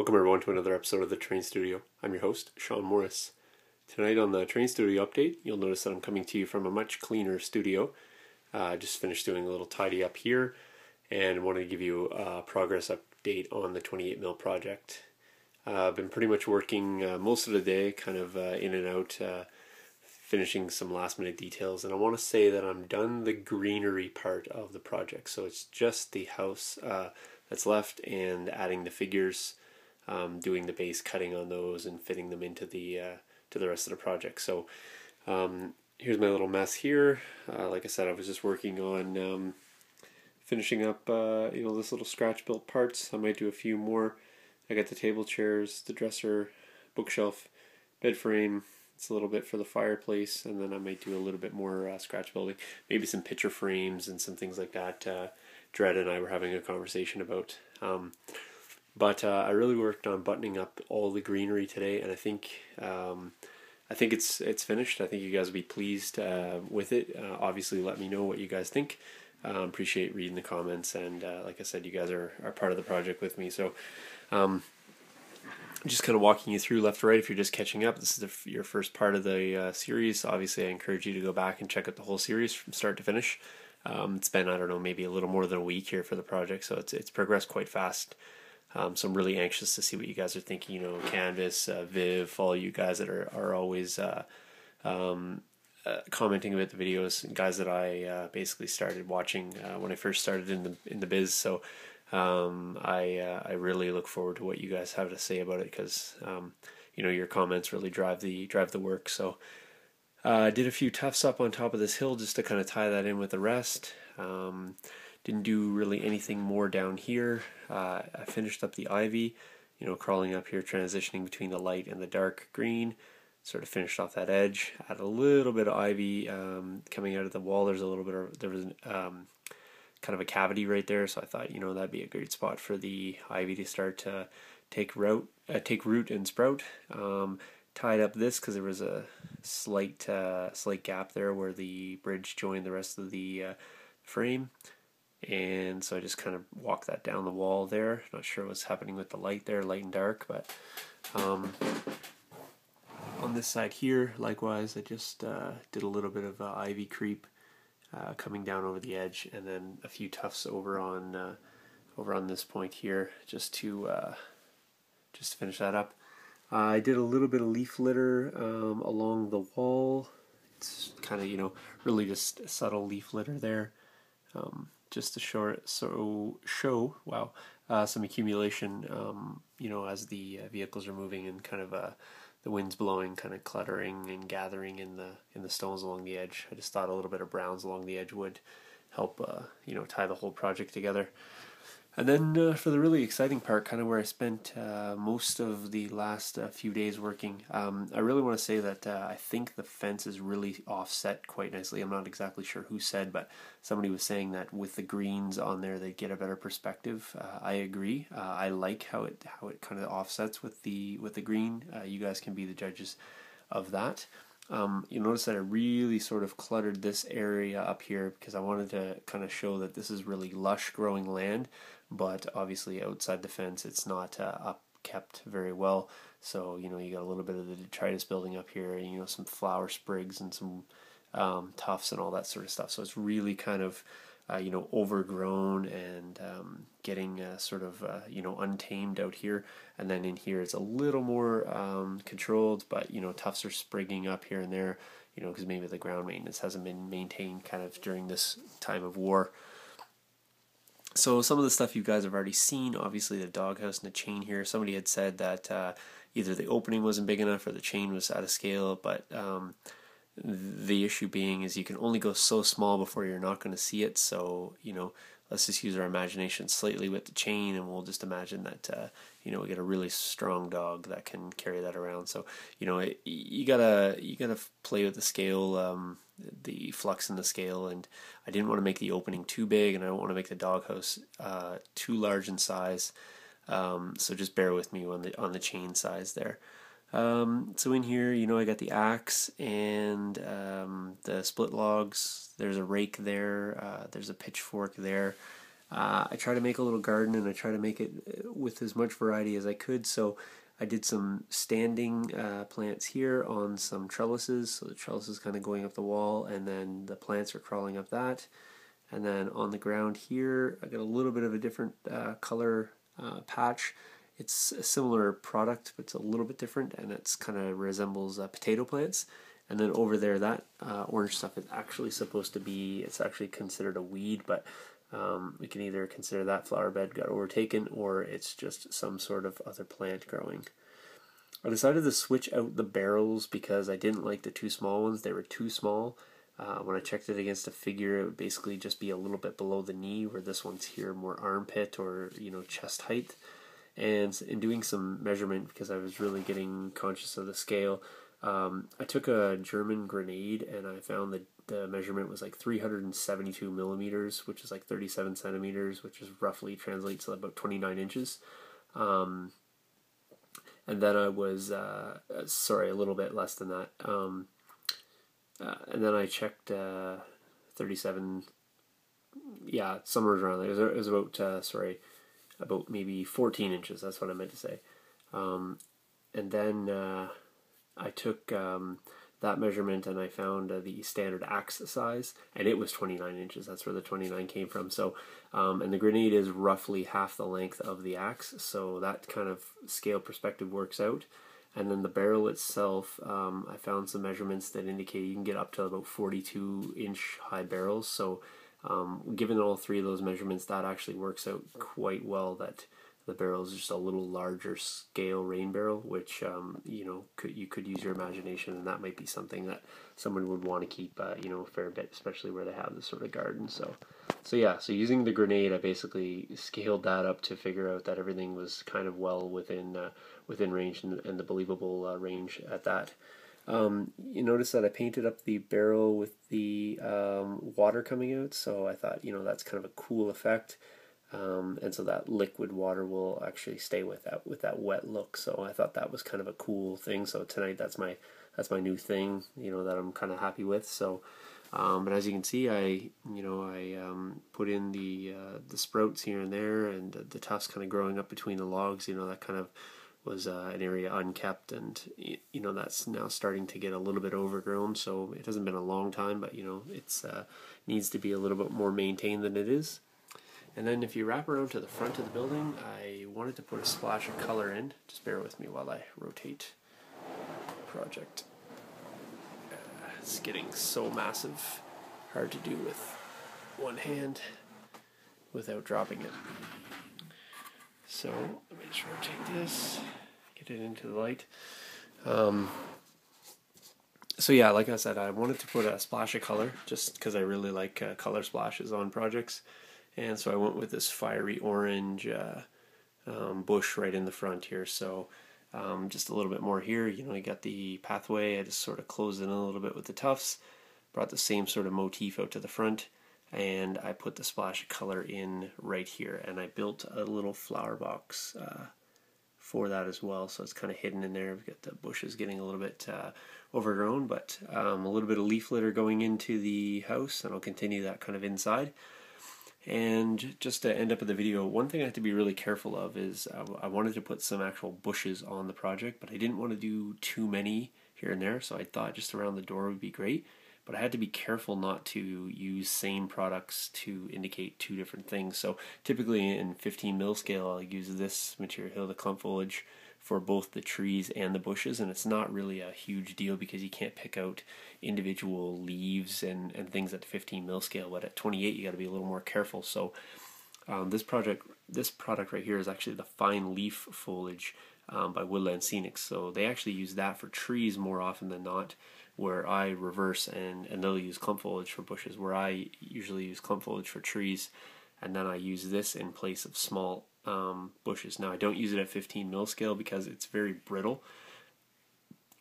Welcome everyone to another episode of the Train Studio. I'm your host, Sean Morris. Tonight on the Train Studio update, you'll notice that I'm coming to you from a much cleaner studio. I just finished doing a little tidy up here and wanted to give you a progress update on the 28mm project. I've been pretty much working most of the day, kind of in and out, finishing some last minute details, and I want to say that I'm done the greenery part of the project, so it's just the house that's left and adding the figures, doing the base cutting on those and fitting them into the rest of the project. So here's my little mess here. Like I said, I was just working on finishing up this little scratch built parts. I might do a few more. I got the table chairs, the dresser, bookshelf, bed frame. It's a little bit for the fireplace, and then I might do a little bit more scratch building, maybe some picture frames and some things like that. Dred and I were having a conversation about. But I really worked on buttoning up all the greenery today, and I think it's finished. I think you guys will be pleased with it. Obviously, let me know what you guys think. Appreciate reading the comments, and like I said, you guys are part of the project with me. So just kind of walking you through left to right. If you're just catching up, this is your first part of the series. Obviously, I encourage you to go back and check out the whole series from start to finish. It's been, I don't know, maybe a little more than a week here for the project, so it's progressed quite fast. So I'm really anxious to see what you guys are thinking. You know, Canvas, Viv, all you guys that are always commenting about the videos, guys that I basically started watching when I first started in the biz. So I really look forward to what you guys have to say about it, because your comments really drive the work. So I did a few tufts up on top of this hill just to kind of tie that in with the rest. Didn't do really anything more down here. I finished up the ivy, crawling up here, transitioning between the light and the dark green. Sort of finished off that edge. Add a little bit of ivy coming out of the wall. There was kind of a cavity right there, so I thought that'd be a great spot for the ivy to start to take root and sprout. Tied up this because there was a slight gap there where the bridge joined the rest of the frame. And so I just kind of walked that down the wall there. Not sure what's happening with the light there, light and dark, but on this side here, likewise, I just did a little bit of ivy creep coming down over the edge, and then a few tufts over on this point here, just to finish that up. I did a little bit of leaf litter along the wall. It's kind of really just subtle leaf litter there. Just to show some accumulation, as the vehicles are moving and kind of the wind's blowing, kind of cluttering and gathering in the stones along the edge. I just thought a little bit of browns along the edge would help, tie the whole project together. And then for the really exciting part, kind of where I spent most of the last few days working, I really want to say that I think the fence is really offset quite nicely. I'm not exactly sure who said, but somebody was saying that with the greens on there, they get a better perspective. I agree. I like how it kind of offsets with the green. You guys can be the judges of that. You'll notice that I really sort of cluttered this area up here because I wanted to kind of show that this is really lush growing land, but obviously outside the fence it's not upkept very well. So you got a little bit of the detritus building up here, and some flower sprigs and some tufts and all that sort of stuff. So it's really kind of overgrown and getting sort of untamed out here. And then in here it's a little more controlled, but tufts are sprigging up here and there, because maybe the ground maintenance hasn't been maintained kind of during this time of war. So some of the stuff you guys have already seen, obviously the doghouse and the chain here. Somebody had said that either the opening wasn't big enough or the chain was out of scale, but the issue being is you can only go so small before you're not going to see it. So let's just use our imagination slightly with the chain, and we'll just imagine that we get a really strong dog that can carry that around. So you gotta play with the scale, the flux in the scale, and I didn't want to make the opening too big, and I don't want to make the doghouse too large in size. So just bear with me on the chain size there. So in here, I got the axe and the split logs. There's a rake there. There's a pitchfork there. I try to make a little garden, and I try to make it with as much variety as I could. So I did some standing plants here on some trellises, so the trellis is kind of going up the wall, and then the plants are crawling up that. And then on the ground here, I got a little bit of a different color patch. It's a similar product, but it's a little bit different, and it's kind of resembles potato plants. And then over there, that orange stuff is actually supposed to be, it's actually considered a weed, but we can either consider that flower bed got overtaken, or it's just some sort of other plant growing. I decided to switch out the barrels because I didn't like the two small ones. They were too small. When I checked it against a figure, it would basically just be a little bit below the knee, where this one's here more armpit or, you know, chest height. And in doing some measurement, because I was really getting conscious of the scale, I took a German grenade, and I found that the measurement was like 372 millimeters, which is like 37 centimeters, which is roughly translates to about 29 inches. And then I was, sorry, a little bit less than that. And then I checked 37, yeah, somewhere around there. It was about, about maybe 14 inches. That's what I meant to say. And then I took that measurement, and I found the standard axe size, and it was 29 inches. That's where the 29 came from. So, and the grenade is roughly half the length of the axe, so that kind of scale perspective works out. And then the barrel itself, I found some measurements that indicate you can get up to about 42-inch high barrels. So given all three of those measurements, that actually works out quite well, that the barrel is just a little larger scale rain barrel, which you know, you could use your imagination, and that might be something that someone would want to keep you know, a fair bit, especially where they have this sort of garden. So yeah, so using the grenade, I basically scaled that up to figure out that everything was kind of well within range, and the believable range at that. You notice that I painted up the barrel with the water coming out, so I thought, you know, that's kind of a cool effect. And so that liquid water will actually stay with that wet look. So I thought that was kind of a cool thing. So tonight, that's my new thing, you know, that I'm kind of happy with. So, but as you can see, I put in the sprouts here and there, and the tufts kind of growing up between the logs. You know, that kind of was an area unkept, and you know, that's now starting to get a little bit overgrown. So it hasn't been a long time, but you know, it's needs to be a little bit more maintained than it is. And then if you wrap around to the front of the building, I wanted to put a splash of color in. Just bear with me while I rotate the project. It's getting so massive, hard to do with one hand without dropping it. So let me just rotate this, get it into the light. So yeah, like I said, I wanted to put a splash of color just because I really like color splashes on projects. And so I went with this fiery orange bush right in the front here. So just a little bit more here. You know, you got the pathway. I just sort of closed it in a little bit with the tufts. Brought the same sort of motif out to the front. And I put the splash of color in right here. And I built a little flower box for that as well. So it's kind of hidden in there. We've got the bushes getting a little bit overgrown. But a little bit of leaf litter going into the house. And I'll continue that kind of inside. And just to end up with the video, one thing I have to be really careful of is I wanted to put some actual bushes on the project, but I didn't want to do too many here and there, so I thought just around the door would be great. But I had to be careful not to use same products to indicate two different things. So typically in 15 mil scale, I'll use this material, the clump foliage, for both the trees and the bushes, and it's not really a huge deal because you can't pick out individual leaves and things at 15 mil scale, but at 28 you got to be a little more careful. So this product right here is actually the fine leaf foliage by Woodland Scenics. So they actually use that for trees more often than not, where I reverse and they'll use clump foliage for bushes, where I usually use clump foliage for trees, and then I use this in place of small bushes. Now I don't use it at 15 mil scale because it's very brittle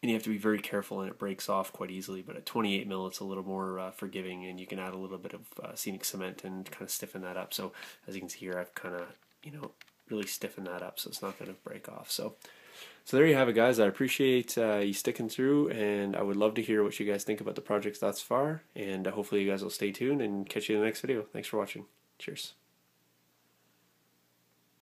and you have to be very careful and it breaks off quite easily, but at 28 mil it's a little more forgiving, and you can add a little bit of scenic cement and kind of stiffen that up. So as you can see here, I've kind of, you know, really stiffened that up so it's not going to break off. So there you have it, guys. I appreciate you sticking through, and I would love to hear what you guys think about the projects thus far, and hopefully you guys will stay tuned and catch you in the next video. Thanks for watching. Cheers.